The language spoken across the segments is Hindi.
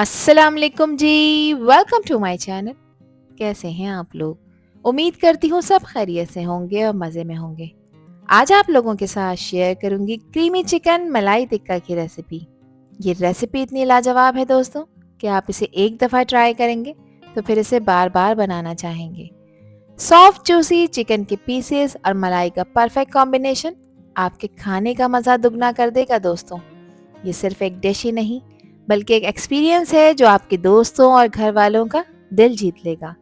अस्सलाम वालेकुम जी। Welcome to my channel. कैसे हैं आप लोग? उम्मीद करती हूँ सब खैरियत से होंगे और मज़े में होंगे। आज आप लोगों के साथ शेयर करूंगी क्रीमी चिकन मलाई टिक्का की रेसिपी। ये रेसिपी इतनी लाजवाब है दोस्तों कि आप इसे एक दफ़ा ट्राई करेंगे तो फिर इसे बार बार बनाना चाहेंगे। सॉफ्ट जूसी चिकन के पीसेस और मलाई का परफेक्ट कॉम्बिनेशन आपके खाने का मज़ा दुगना कर देगा दोस्तों। ये सिर्फ एक डिश ही नहीं बल्कि एक एक्सपीरियंस है जो आपके दोस्तों और घर वालों का दिल जीत लेगा।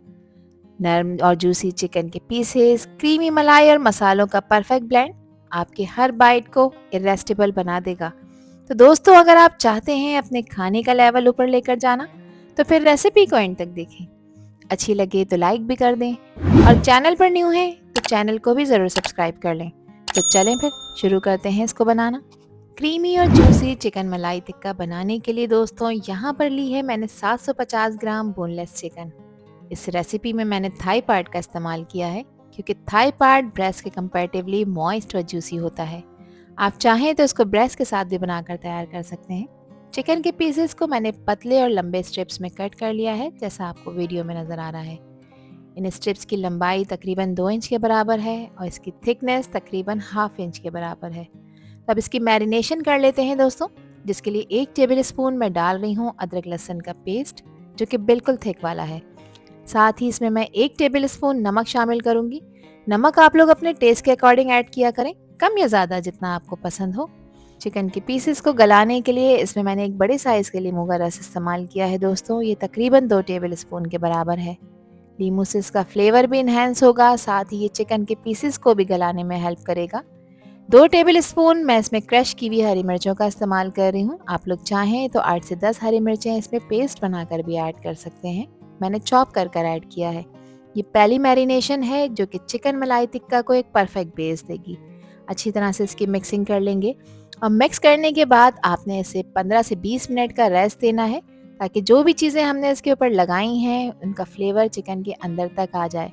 नरम और जूसी चिकन के पीसेस, क्रीमी मलाई और मसालों का परफेक्ट ब्लेंड आपके हर बाइट को इरेस्टिबल बना देगा। तो दोस्तों, अगर आप चाहते हैं अपने खाने का लेवल ऊपर लेकर जाना तो फिर रेसिपी को एंड तक देखें। अच्छी लगे तो लाइक भी कर दें और चैनल पर न्यू हैं तो चैनल को भी ज़रूर सब्सक्राइब कर लें। तो चलें फिर शुरू करते हैं इसको बनाना। क्रीमी और जूसी चिकन मलाई टिक्का बनाने के लिए दोस्तों यहाँ पर ली है मैंने 750 ग्राम बोनलेस चिकन। इस रेसिपी में मैंने थाई पार्ट का इस्तेमाल किया है क्योंकि थाई पार्ट ब्रेस्ट के कंपैरेटिवली मॉइस्ट और जूसी होता है। आप चाहें तो इसको ब्रेस्ट के साथ भी बनाकर तैयार कर सकते हैं। चिकन के पीसेस को मैंने पतले और लंबे स्ट्रिप्स में कट कर लिया है जैसा आपको वीडियो में नज़र आ रहा है। इन स्ट्रिप्स की लंबाई तकरीबन 2 इंच के बराबर है और इसकी थिकनेस तकरीबन हाफ इंच के बराबर है। अब इसकी मैरिनेशन कर लेते हैं दोस्तों, जिसके लिए 1 टेबल स्पून मैं डाल रही हूँ अदरक लहसुन का पेस्ट जो कि बिल्कुल थिक वाला है। साथ ही इसमें मैं 1 टेबल स्पून नमक शामिल करूँगी। नमक आप लोग अपने टेस्ट के अकॉर्डिंग ऐड किया करें, कम या ज़्यादा जितना आपको पसंद हो। चिकन के पीसेस को गलाने के लिए इसमें मैंने एक बड़े साइज़ के लीमू का रस इस्तेमाल किया है दोस्तों, ये तकरीबन 2 टेबल स्पून के बराबर है। लीमू से इसका फ्लेवर भी इन्हेंस होगा, साथ ही ये चिकन के पीसेस को भी गलाने में हेल्प करेगा। 2 टेबल स्पून मैं इसमें क्रश की हुई हरी मिर्चों का इस्तेमाल कर रही हूँ। आप लोग चाहें तो 8 से 10 हरी मिर्चें इसमें पेस्ट बनाकर भी ऐड कर सकते हैं। मैंने चॉप कर ऐड किया है। ये पहली मैरिनेशन है जो कि चिकन मलाई टिक्का को एक परफेक्ट बेस देगी। अच्छी तरह से इसकी मिक्सिंग कर लेंगे और मिक्स करने के बाद आपने इसे 15 से 20 मिनट का रेस्ट देना है ताकि जो भी चीज़ें हमने इसके ऊपर लगाई हैं उनका फ्लेवर चिकन के अंदर तक आ जाए।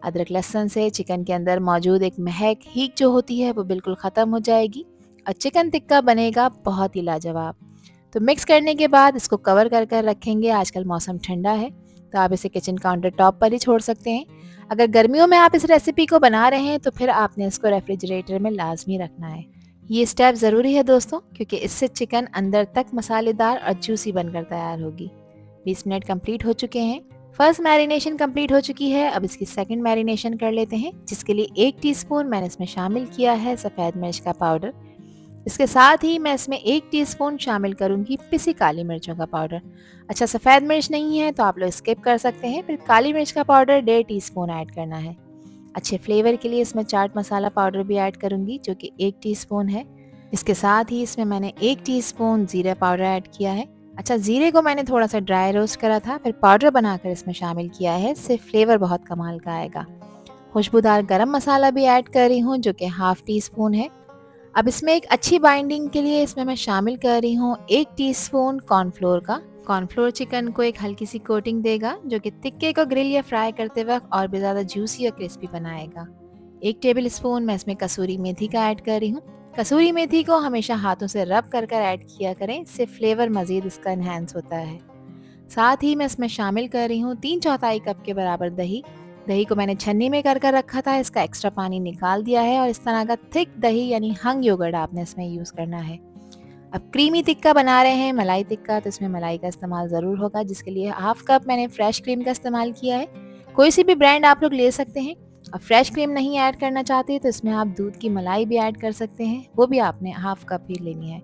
अदरक लहसुन से चिकन के अंदर मौजूद एक महक हीक जो होती है वो बिल्कुल ख़त्म हो जाएगी और चिकन टिक्का बनेगा बहुत ही लाजवाब। तो मिक्स करने के बाद इसको कवर कर रखेंगे। आजकल मौसम ठंडा है तो आप इसे किचन काउंटर टॉप पर ही छोड़ सकते हैं। अगर गर्मियों में आप इस रेसिपी को बना रहे हैं तो फिर आपने इसको रेफ्रिजरेटर में लाजमी रखना है। ये स्टेप ज़रूरी है दोस्तों क्योंकि इससे चिकन अंदर तक मसालेदार और जूसी बनकर तैयार होगी। 20 मिनट कंप्लीट हो चुके हैं। फर्स्ट मैरिनेशन कंप्लीट हो चुकी है। अब इसकी सेकंड मैरिनेशन कर लेते हैं, जिसके लिए 1 टीस्पून मैंने इसमें शामिल किया है सफ़ेद मिर्च का पाउडर। इसके साथ ही मैं इसमें 1 टीस्पून शामिल करूंगी पिसी काली मिर्चों का पाउडर। अच्छा, सफ़ेद मिर्च नहीं है तो आप लोग स्किप कर सकते हैं। फिर काली मिर्च का पाउडर 1.5 टीस्पून ऐड करना है। अच्छे फ्लेवर के लिए इसमें चाट मसाला पाउडर भी ऐड करूंगी जो कि 1 टीस्पून है। इसके साथ ही इसमें मैंने 1 टीस्पून जीरा पाउडर ऐड किया है। अच्छा, जीरे को मैंने थोड़ा सा ड्राई रोस्ट करा था फिर पाउडर बनाकर इसमें शामिल किया है, इससे फ्लेवर बहुत कमाल का आएगा। खुशबूदार गरम मसाला भी ऐड कर रही हूँ जो कि हाफ टी स्पून है। अब इसमें एक अच्छी बाइंडिंग के लिए इसमें मैं शामिल कर रही हूँ 1 टीस्पून कॉर्नफ्लोर का। कॉर्नफ्लोर चिकन को एक हल्की सी कोटिंग देगा जो कि टिक्के को ग्रिल या फ्राई करते वक्त और भी ज़्यादा जूसी और क्रिस्पी बनाएगा। 1 टेबल स्पून मैं इसमें कसूरी मेथी का ऐड कर रही हूँ। कसूरी मेथी को हमेशा हाथों से रब कर ऐड किया करें, इससे फ्लेवर मज़ीद इसका इन्हेंस होता है। साथ ही मैं इसमें शामिल कर रही हूँ 3/4 कप के बराबर दही। दही को मैंने छन्नी में कर रखा था, इसका एक्स्ट्रा पानी निकाल दिया है और इस तरह का थिक दही यानी हंग योगर्ट आपने इसमें यूज़ करना है। अब क्रीमी टिक्का बना रहे हैं मलाई टिक्का, तो इसमें मलाई का इस्तेमाल ज़रूर होगा, जिसके लिए हाफ कप मैंने फ्रेश क्रीम का इस्तेमाल किया है। कोई सी भी ब्रांड आप लोग ले सकते हैं। और फ्रेश क्रीम नहीं ऐड करना चाहते तो इसमें आप दूध की मलाई भी ऐड कर सकते हैं, वो भी आपने हाफ कप ही लेनी है।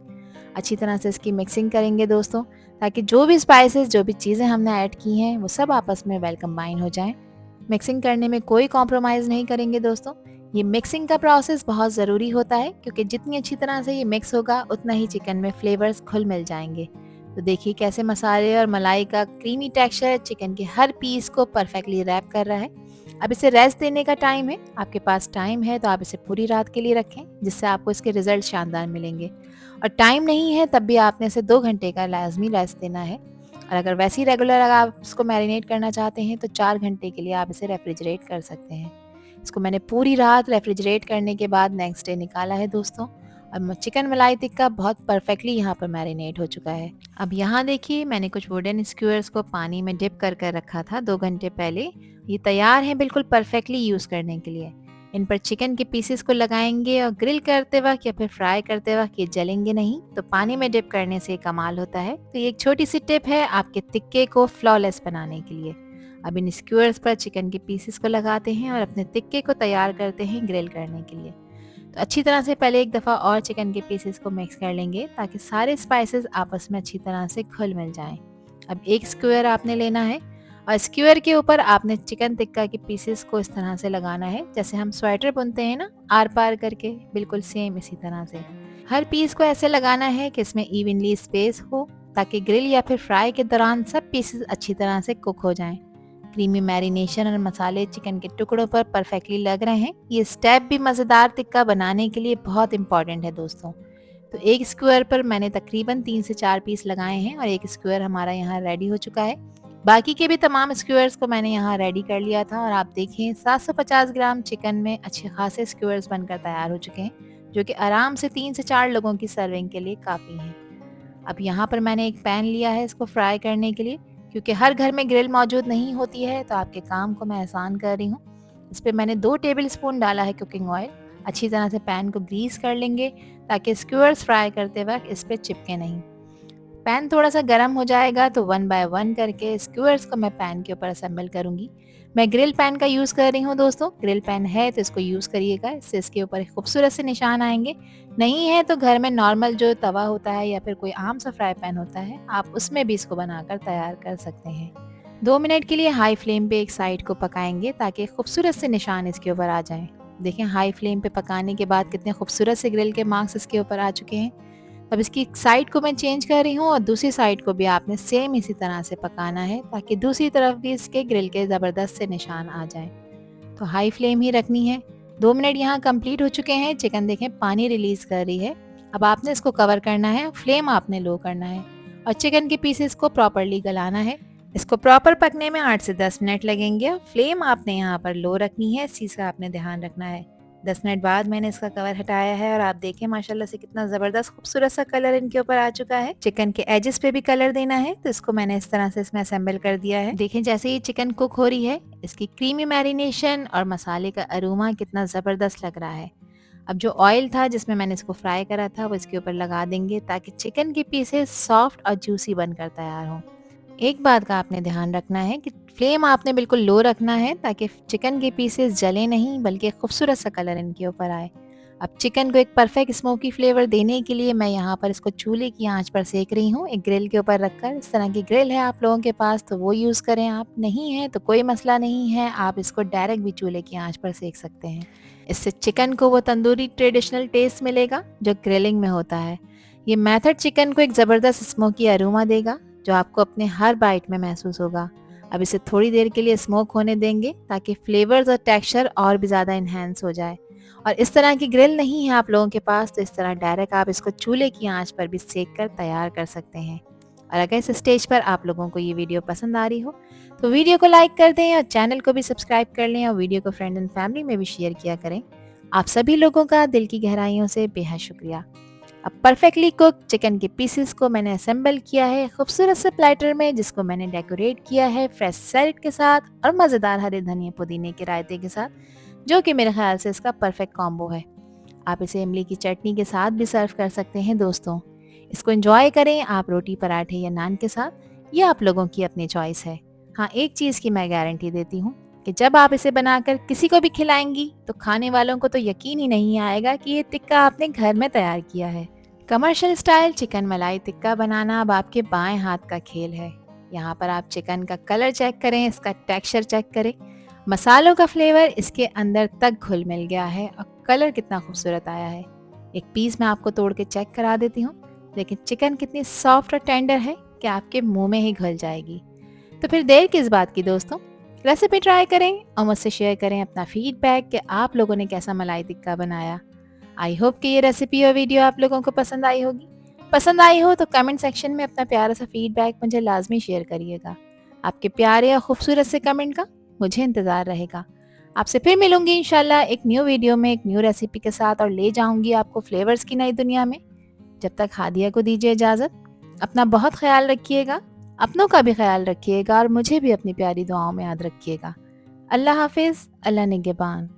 अच्छी तरह से इसकी मिक्सिंग करेंगे दोस्तों ताकि जो भी स्पाइसेस जो भी चीज़ें हमने ऐड की हैं वो सब आपस में वेल कंबाइन हो जाएं। मिक्सिंग करने में कोई कॉम्प्रोमाइज़ नहीं करेंगे दोस्तों। ये मिक्सिंग का प्रोसेस बहुत ज़रूरी होता है क्योंकि जितनी अच्छी तरह से ये मिक्स होगा उतना ही चिकन में फ्लेवर्स घुल मिल जाएंगे। तो देखिए कैसे मसाले और मलाई का क्रीमी टेक्सचर चिकन के हर पीस को परफेक्टली रैप कर रहा है। अब इसे रेस्ट देने का टाइम है। आपके पास टाइम है तो आप इसे पूरी रात के लिए रखें, जिससे आपको इसके रिजल्ट शानदार मिलेंगे। और टाइम नहीं है तब भी आपने इसे 2 घंटे का लाजमी रेस्ट देना है। और अगर वैसे ही रेगुलर अगर आप इसको मैरिनेट करना चाहते हैं तो 4 घंटे के लिए आप इसे रेफ्रिजरेट कर सकते हैं। इसको मैंने पूरी रात रेफ्रिजरेट करने के बाद नेक्स्ट डे निकाला है दोस्तों, अब चिकन मलाई टिक्का बहुत परफेक्टली यहाँ पर मैरिनेट हो चुका है। अब यहाँ देखिए मैंने कुछ वुडन स्क्यूअर्स को पानी में डिप कर कर रखा था 2 घंटे पहले। ये तैयार हैं बिल्कुल परफेक्टली यूज़ करने के लिए। इन पर चिकन के पीसेस को लगाएंगे और ग्रिल करते वक्त या फिर फ्राई करते वक्त ये जलेंगे नहीं, तो पानी में डिप करने से कमाल होता है। तो ये एक छोटी सी टिप है आपके टिक्के को फ्लॉलेस बनाने के लिए। अब इन स्क्यूअर्स पर चिकन के पीसेस को लगाते हैं और अपने टिक्के को तैयार करते हैं ग्रिल करने के लिए। तो अच्छी तरह से पहले एक दफ़ा और चिकन के पीसेस को मिक्स कर लेंगे ताकि सारे स्पाइसेस आपस में अच्छी तरह से घुल मिल जाएं। अब एक स्क्वायर आपने लेना है और स्क्वायर के ऊपर आपने चिकन टिक्का के पीसेस को इस तरह से लगाना है जैसे हम स्वेटर बुनते हैं ना, आर पार करके, बिल्कुल सेम इसी तरह से। हर पीस को ऐसे लगाना है कि इसमें इवनली स्पेस हो ताकि ग्रिल या फिर फ्राई के दौरान सब पीसेस अच्छी तरह से कुक हो जाएं। क्रीमी मैरिनेशन और मसाले चिकन के टुकड़ों पर परफेक्टली लग रहे हैं। ये स्टेप भी मज़ेदार टिक्का बनाने के लिए बहुत इंपॉर्टेंट है दोस्तों। तो एक स्क्वायर पर मैंने तकरीबन 3 से 4 पीस लगाए हैं और एक स्क्वायर हमारा यहाँ रेडी हो चुका है। बाकी के भी तमाम स्क्वायर्स को मैंने यहाँ रेडी कर लिया था और आप देखें 750 ग्राम चिकन में अच्छे खासे स्क्वायर्स बनकर तैयार हो चुके हैं, जो कि आराम से 3 से 4 लोगों की सर्विंग के लिए काफ़ी हैं। अब यहाँ पर मैंने एक पैन लिया है इसको फ्राई करने के लिए, क्योंकि हर घर में ग्रिल मौजूद नहीं होती है तो आपके काम को मैं आसान कर रही हूँ। इस पर मैंने 2 टेबल स्पून डाला है कुकिंग ऑयल। अच्छी तरह से पैन को ग्रीस कर लेंगे ताकि स्क्यूअर्स फ्राई करते वक्त इस पर चिपके नहीं। पैन थोड़ा सा गर्म हो जाएगा तो 1 बाय 1 करके स्क्यूअर्स को मैं पैन के ऊपर असेंबल करूंगी। मैं ग्रिल पैन का यूज़ कर रही हूँ दोस्तों। ग्रिल पैन है तो इसको यूज़ करिएगा, इससे इसके ऊपर खूबसूरत से निशान आएंगे। नहीं है तो घर में नॉर्मल जो तवा होता है या फिर कोई आम सा फ्राई पैन होता है, आप उसमें भी इसको बनाकर तैयार कर सकते हैं। 2 मिनट के लिए हाई फ्लेम पे एक साइड को पकाएंगे ताकि खूबसूरत से निशान इसके ऊपर आ जाएं। देखें हाई फ्लेम पे पकाने के बाद कितने खूबसूरत से ग्रिल के मार्क्स इसके ऊपर आ चुके हैं। अब इसकी साइड को मैं चेंज कर रही हूँ और दूसरी साइड को भी आपने सेम इसी तरह से पकाना है ताकि दूसरी तरफ भी इसके ग्रिल के ज़बरदस्त से निशान आ जाएं। तो हाई फ्लेम ही रखनी है। 2 मिनट यहाँ कंप्लीट हो चुके हैं। चिकन देखें पानी रिलीज़ कर रही है। अब आपने इसको कवर करना है, फ्लेम आपने लो करना है और चिकन के पीसेस को प्रॉपरली गलाना है। इसको प्रॉपर पकने में 8 से 10 मिनट लगेंगे। फ्लेम आपने यहाँ पर लो रखनी है, इस चीज़ का आपने ध्यान रखना है। 10 मिनट बाद मैंने इसका कवर हटाया है और आप देखें माशाल्लाह से कितना ज़बरदस्त खूबसूरत सा कलर इनके ऊपर आ चुका है। चिकन के एजेस पे भी कलर देना है तो इसको मैंने इस तरह से इसमें असेंबल कर दिया है। देखें जैसे ये चिकन कुक हो रही है, इसकी क्रीमी मैरिनेशन और मसाले का अरोमा कितना ज़बरदस्त लग रहा है। अब जो ऑयल था जिसमें मैंने इसको फ्राई करा था वो इसके ऊपर लगा देंगे ताकि चिकन के पीसेस सॉफ्ट और जूसी बनकर तैयार हों। एक बात का आपने ध्यान रखना है कि फ्लेम आपने बिल्कुल लो रखना है ताकि चिकन के पीसेस जले नहीं बल्कि खूबसूरत सा कलर इनके ऊपर आए। अब चिकन को एक परफेक्ट स्मोकी फ्लेवर देने के लिए मैं यहाँ पर इसको चूल्हे की आंच पर सेक रही हूँ, एक ग्रिल के ऊपर रखकर। इस तरह की ग्रिल है आप लोगों के पास तो वो यूज़ करें, आप नहीं है तो कोई मसला नहीं है, आप इसको डायरेक्ट भी चूल्हे की आंच पर सेक सकते हैं। इससे चिकन को वो तंदूरी ट्रेडिशनल टेस्ट मिलेगा जो ग्रिलिंग में होता है। ये मेथड चिकन को एक ज़बरदस्त स्मोकी अरोमा देगा जो आपको अपने हर बाइट में महसूस होगा। अब इसे थोड़ी देर के लिए स्मोक होने देंगे ताकि फ्लेवर्स और टेक्सचर और भी ज़्यादा इन्हेंस हो जाए। और इस तरह की ग्रिल नहीं है आप लोगों के पास तो इस तरह डायरेक्ट आप इसको चूल्हे की आंच पर भी सेक कर तैयार कर सकते हैं। और अगर इस स्टेज पर आप लोगों को ये वीडियो पसंद आ रही हो तो वीडियो को लाइक कर दें और चैनल को भी सब्सक्राइब कर लें और वीडियो को फ्रेंड एंड फैमिली में भी शेयर किया करें। आप सभी लोगों का दिल की गहराइयों से बेहद शुक्रिया। अब परफेक्टली कुक चिकन के पीसेस को मैंने असेंबल किया है खूबसूरत से प्लेटर में, जिसको मैंने डेकोरेट किया है फ्रेश सैलेड के साथ और मज़ेदार हरे धनिया पुदीने के रायते के साथ, जो कि मेरे ख्याल से इसका परफेक्ट कॉम्बो है। आप इसे इमली की चटनी के साथ भी सर्व कर सकते हैं दोस्तों। इसको एंजॉय करें आप रोटी, पराठे या नान के साथ, ये आप लोगों की अपनी चॉइस है। हाँ, एक चीज़ की मैं गारंटी देती हूँ कि जब आप इसे बनाकर किसी को भी खिलाएंगी तो खाने वालों को तो यकीन ही नहीं आएगा कि ये टिक्का आपने घर में तैयार किया है। कमर्शियल स्टाइल चिकन मलाई टिक्का बनाना अब आपके बाएं हाथ का खेल है। यहाँ पर आप चिकन का कलर चेक करें, इसका टेक्सचर चेक करें, मसालों का फ्लेवर इसके अंदर तक घुल मिल गया है और कलर कितना खूबसूरत आया है। एक पीस मैं आपको तोड़ के चेक करा देती हूँ। लेकिन चिकन कितनी सॉफ्ट और टेंडर है कि आपके मुंह में ही घुल जाएगी। तो फिर देर किस बात की दोस्तों, रेसिपी ट्राई करें और मुझसे शेयर करें अपना फीडबैक कि आप लोगों ने कैसा मलाई टिक्का बनाया। आई होप कि ये रेसिपी और वीडियो आप लोगों को पसंद आई होगी। पसंद आई हो तो कमेंट सेक्शन में अपना प्यारा सा फीडबैक मुझे लाजमी शेयर करिएगा। आपके प्यारे और खूबसूरत से कमेंट का मुझे इंतज़ार रहेगा। आपसे फिर मिलूंगी इंशाल्लाह एक न्यू वीडियो में एक न्यू रेसिपी के साथ और ले जाऊंगी आपको फ्लेवर्स की नई दुनिया में। जब तक हादिया को दीजिए इजाज़त। अपना बहुत ख्याल रखिएगा, अपनों का भी ख्याल रखिएगा और मुझे भी अपनी प्यारी दुआओं में याद रखिएगा। अल्लाह हाफिज़, अल्लाह निगहबान।